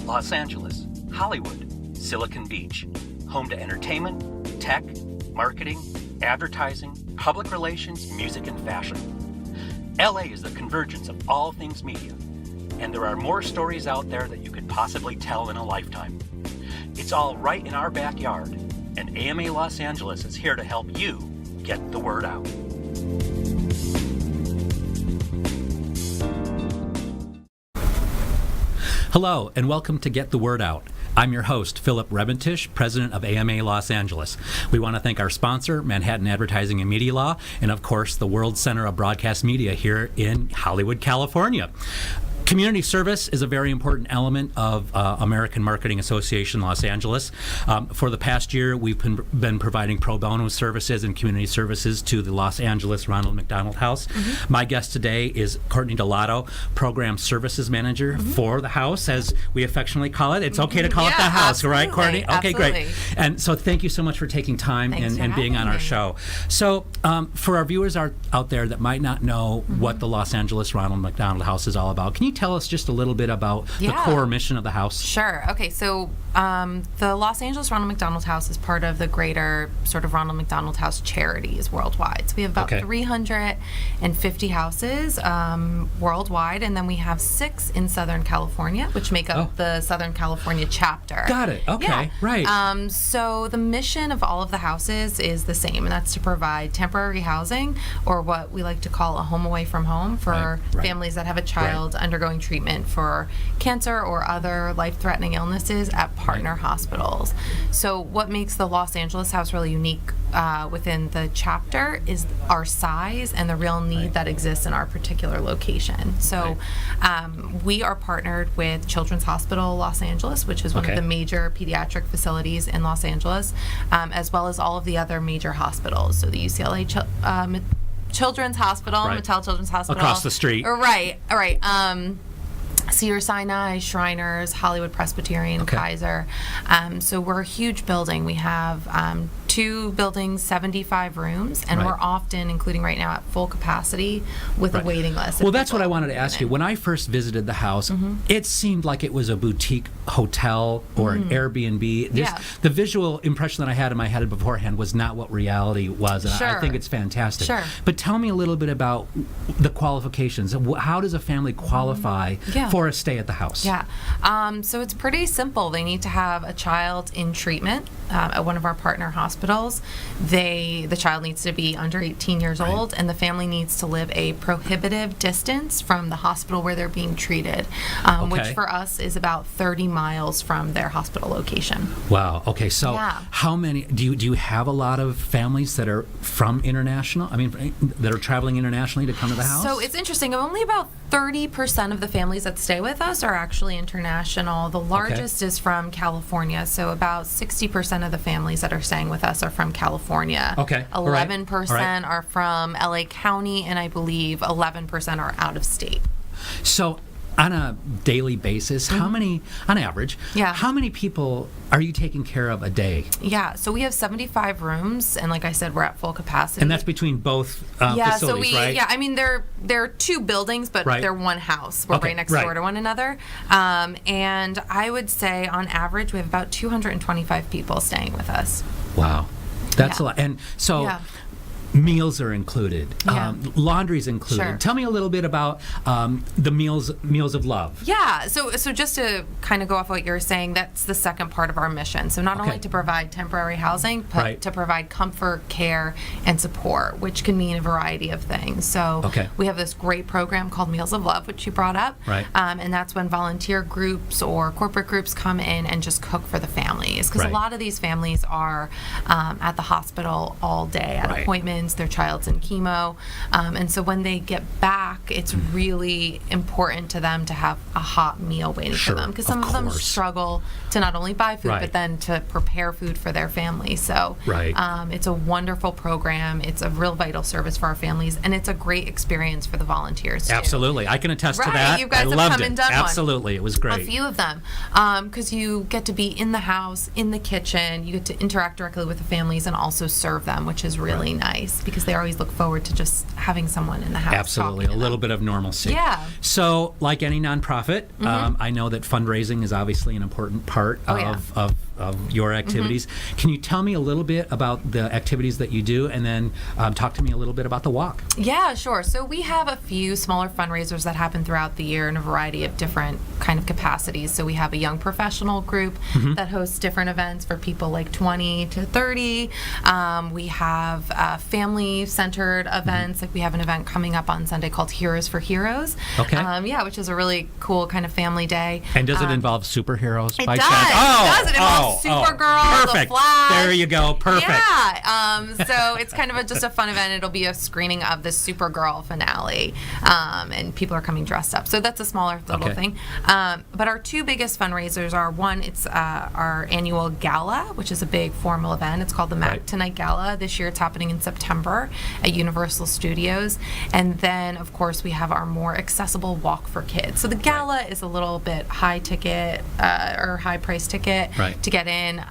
Los Angeles, Hollywood, Silicon Beach, home to entertainment, tech, marketing, advertising, public relations, music, and fashion. LA is the convergence of all things media, and there are more stories out there that you could possibly tell in a lifetime. It's all right in our backyard, and AMA Los Angeles is here to help you get the word out. Hello, and welcome to Get the Word Out. I'm your host, Philip Rebentish, president of AMA Los Angeles. We want to thank our sponsor, Manhattan Advertising and Media Law, and of course, the World Center of Broadcast Media here in Hollywood, California. Community service is a very important element of American Marketing Association Los Angeles. For the past year, we've been providing pro bono services and community services to the Los Angeles Ronald McDonald House. Mm-hmm. My guest today is Courtney Delato, Program Services Manager for the House, as we affectionately call it. It's okay to call it the House, right, Courtney? Okay, absolutely. Great. And so thank you so much for taking time and being on our show. So for our viewers out there that might not know what the Los Angeles Ronald McDonald House is all about, can you tell us just a little bit about the core mission of the house? Sure. Okay, so the Los Angeles Ronald McDonald House is part of the greater sort of Ronald McDonald House charities worldwide. So we have about 350 houses worldwide, and then we have 6 in Southern California, which make up the Southern California chapter. Got it. Okay, right. So the mission of all of the houses is the same, and that's to provide temporary housing, or what we like to call a home away from home, for families that have a child undergoing treatment for cancer or other life-threatening illnesses at partner hospitals. So what makes the Los Angeles House really unique within the chapter is our size and the real need that exists in our particular location. So we are partnered with Children's Hospital Los Angeles, which is one of the major pediatric facilities in Los Angeles, as well as all of the other major hospitals. So the UCLA Children's Hospital, Mattel Children's Hospital. Across the street. Right. Cedars-Sinai, Shriners, Hollywood Presbyterian, Kaiser. So we're a huge building. We have 2 buildings, 75 rooms, and we're often, including right now, at full capacity with a waiting list. Well, that's what I wanted to ask you. When I first visited the house, it seemed like it was a boutique hotel or an Airbnb. The visual impression that I had in my head beforehand was not what reality was, and I think it's fantastic. But tell me a little bit about the qualifications. How does a family qualify for a stay at the house? So it's pretty simple. They need to have a child in treatment at one of our partner hospitals. The child needs to be under 18 years old, and the family needs to live a prohibitive distance from the hospital where they're being treated, which for us is about 30 miles from their hospital location. Wow. Okay. So how many do you have a lot of families that are from international? I mean, that are traveling internationally to come to the house? So it's interesting. Only about 30% of the families that stay with us are actually international. The largest is from California. So about 60% of the families that are staying with us are from California. 11% are from LA County, and I believe 11% are out of state. So on a daily basis, how many, on average, how many people are you taking care of a day? So we have 75 rooms, and like I said, we're at full capacity. And that's between both facilities, right? I mean, they're 2 buildings, but they're one house. We're right next door to one another. And I would say, on average, we have about 225 people staying with us. Wow. That's a lot. And so meals are included. Laundry's included. Tell me a little bit about the meals of love. So just to kind of go off what you're saying, that's the second part of our mission. So not only to provide temporary housing, but to provide comfort, care, and support, which can mean a variety of things. So we have this great program called Meals of Love, which you brought up. And that's when volunteer groups or corporate groups come in and just cook for the families. Because a lot of these families are at the hospital all day at appointments. Their child's in chemo, and so when they get back, it's really important to them to have a hot meal waiting for them, because some of them struggle to not only buy food but then to prepare food for their family. So it's a wonderful program. It's a real vital service for our families, and it's a great experience for the volunteers too. Absolutely, I can attest to that. You guys have come and done Absolutely, it was great. A few of them, because you get to be in the house, in the kitchen. You get to interact directly with the families and also serve them, which is really nice. families because they always look forward to just having someone in the house. Absolutely, a little bit of normalcy. Yeah. So, like any nonprofit, I know that fundraising is obviously an important part of your activities. Can you tell me a little bit about the activities that you do, and then talk to me a little bit about the walk? Yeah, sure. So we have a few smaller fundraisers that happen throughout the year in a variety of different kind of capacities. So we have a young professional group that hosts different events for people like 20 to 30. We have family-centered events. Like we have an event coming up on Sunday called Heroes for Heroes. Okay. Yeah, which is a really cool kind of family day. And does it involve superheroes by It chance? does. It involves Supergirl, perfect. The Flash. There you go. Perfect. Yeah. So it's kind of just a fun event. It'll be a screening of the Supergirl finale, and people are coming dressed up. So that's a smaller little thing. But our two biggest fundraisers are, one, it's our annual gala, which is a big formal event. It's called the Mac Tonight Gala. This year it's happening in September at Universal Studios. And then, of course, we have our more accessible walk for kids. So the gala is a little bit high ticket or high price ticket to get in,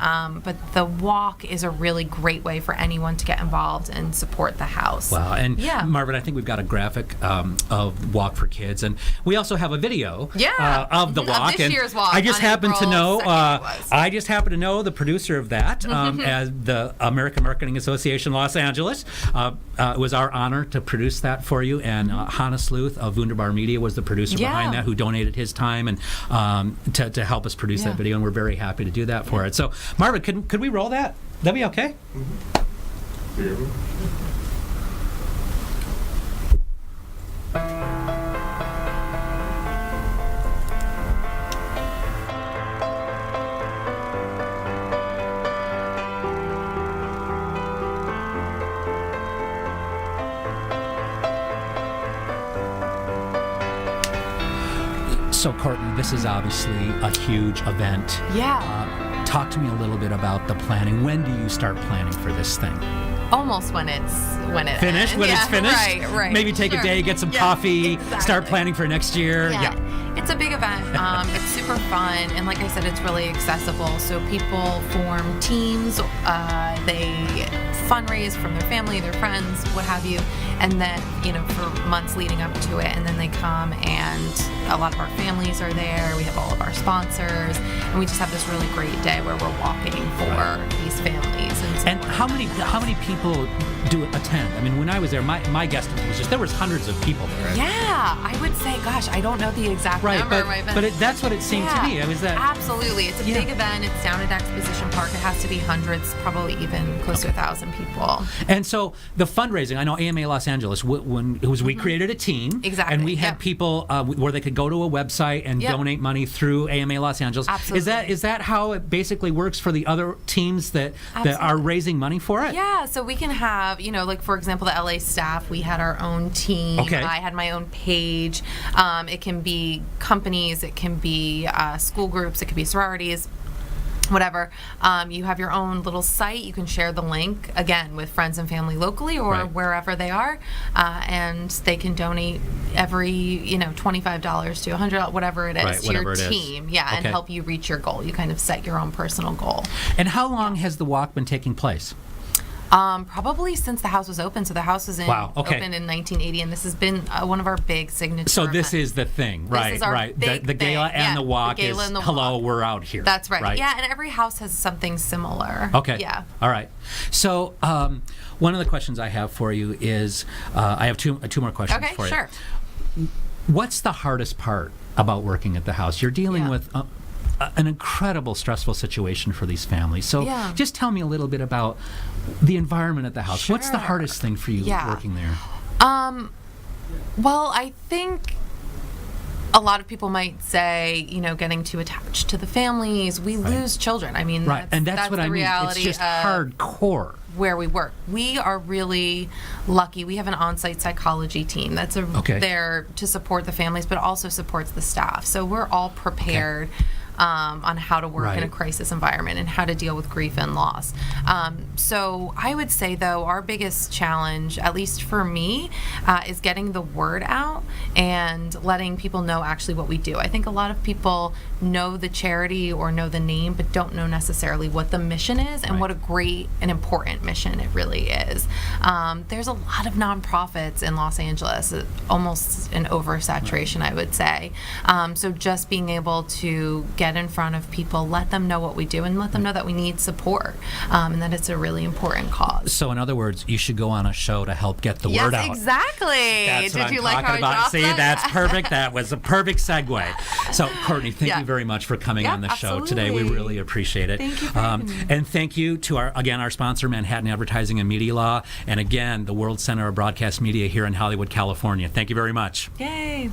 but the walk is a really great way for anyone to get involved and support the house. Wow. And Marvin, I think we've got a graphic of Walk for Kids, and we also have a video of the walk. Of this year's walk. I just happen to know the producer of that Mm-hmm. as the American Marketing Association Los Angeles. It was our honor to produce that for you, and Hannah Sluth of Wunderbar Media was the producer behind that, who donated his time and to help us produce that video, and we're very happy to do that for it. So, Marvin, could we roll that? That'd be okay? So, Courtney, this is obviously a huge event. Yeah. Talk to me a little bit about the planning. When do you start planning for this thing? Almost when it's finished. ends. When it's finished, right. Maybe take a day, get some coffee, start planning for next year. It's a big event. It's super fun, and like I said, it's really accessible. So people form teams. They fundraise from their family, their friends, what have you, and then for months leading up to it, and then they come, and a lot of our families are there. We have all of our sponsors, and we just have this really great day where we're walking for these families. And how many people do attend? I mean, when I was there, my guesstimate was there was hundreds of people there. Yeah, I would say, gosh, I don't know the exact number. But that's what it seemed to me. Absolutely. It's a big event. It's down at Exposition Park. It has to be hundreds, probably even close to 1,000 people. And so the fundraising, I know AMA Los Angeles, we created a team. Exactly. And we had people where they could go to a website and donate money through AMA Los Angeles. Absolutely. Is that how it basically works for the other teams that are raising money for it? Yeah, so we can have, like for example, the LA staff, we had our own team. Okay. I had my own page. It can be companies, it can be school groups, it could be sororities, whatever. You have your own little site. You can share the link, again, with friends and family locally or wherever they are, and they can donate every, $25 to $100, whatever it is, to your team. And help you reach your goal. You kind of set your own personal goal. And how long has the walk been taking place? Probably since the house was open. So the house was opened in 1980, and this has been one of our big signature So this is the thing, right? This is our The gala and the walk is, hello, we're out here. That's right. Yeah, and every house has something similar. Okay. Yeah. All right. So one of the questions I have for you is, I have two more questions for you. Okay, sure. What's the hardest part about working at the house? You're dealing with an incredible stressful situation for these families. So just tell me a little bit about the environment at the house. What's the hardest thing for you working there? Well, I think a lot of people might say, getting too attached to the families. We lose children. I mean, that's what I mean. It's just hardcore. Where we work. We are really lucky. We have an on-site psychology team that's there to support the families, but also supports the staff. So we're all prepared on how to work in a Right. crisis environment and how to deal with grief and loss. So I would say, though, our biggest challenge, at least for me, is getting the word out and letting people know actually what we do. I think a lot of people know the charity or know the name, but don't know necessarily what the mission is and Right. what a great and important mission it really is. There's a lot of nonprofits in Los Angeles, almost an oversaturation, I would say. So just being able to get in front of people, let them know what we do, and let them know that we need support, and that it's a really important cause. So in other words, you should go on a show to help get the word out. Yes, exactly. That's Did what you I'm like how talking I about. dropped See, that? that's perfect. That was a perfect segue. So, Courtney, thank Yeah. you very much for coming Yeah, on the show today. We absolutely. really appreciate it. Thank you for having me. And thank you to our sponsor, Manhattan Advertising and Media Law, and again, the World Center of Broadcast Media here in Hollywood, California. Thank you very much. Yay.